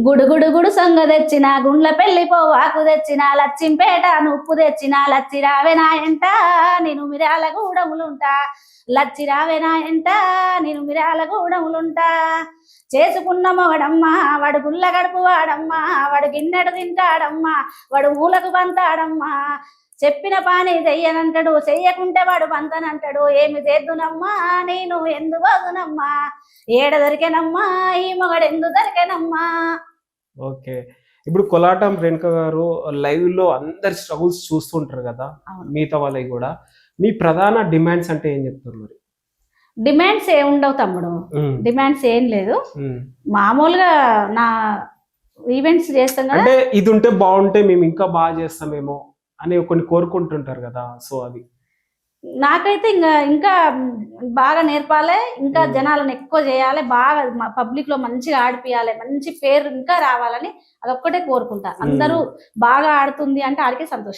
గుడు గుడు సొంగ తెచ్చిన గుండ్ల పెళ్లి పోవాకు తెచ్చిన లచ్చింపేట ఉప్పు తెచ్చిన లచ్చి రావే నా ఎంట నేను మిరాల గూడములుంటా లచ్చి రావే నా ఎంట నేను మిరాల గూడములుంటా చేసుకున్న మొగడమ్మా వాడు గుల్ల గడుపు వాడమ్మా వాడు గిన్నెడు తింటాడమ్మా వాడు మూలకు పంతాడమ్మా చెప్పిన పాని చెయ్యనంటాడు చెయ్యకుంటే వాడు పంతనంటాడు ఏమి చేద్దునమ్మా నేను ఎందు బాగునమ్మా ఏడ దొరికెనమ్మా ఈ మొగడు ఎందు దొరికెనమ్మా. ఓకే, ఇప్పుడు కోలాటం రేణుక గారు లైవ్ లో అందరి స్ట్రగుల్స్ చూస్తుంటారు కదా, మిగతా వాళ్ళవి కూడా. మీ ప్రధాన డిమాండ్స్ అంటే ఏం చెప్తారు మరి? డిమాండ్స్ ఏం ఉండవు తమ్ముడు, డిమాండ్స్ ఏం లేదు. మామూలుగా నా ఈవెంట్స్ చేస్తాం కదా, అంటే ఇది ఉంటే బాగుంటే మేము ఇంకా బాగా చేస్తామేమో అని కొన్ని కోరుకుంటుంటారు కదా, సో అది నాకైతే ఇంకా బాగా నేర్పాలి, ఇంకా జనాలను ఎక్కువ చేయాలి, బాగా పబ్లిక్ లో మంచిగా ఆడిపియాలి, మంచి పేరు ఇంకా రావాలని అదొక్కటే కోరుకుంటా. అందరూ బాగా ఆడుతుంది అంటే ఆడికే సంతోషం.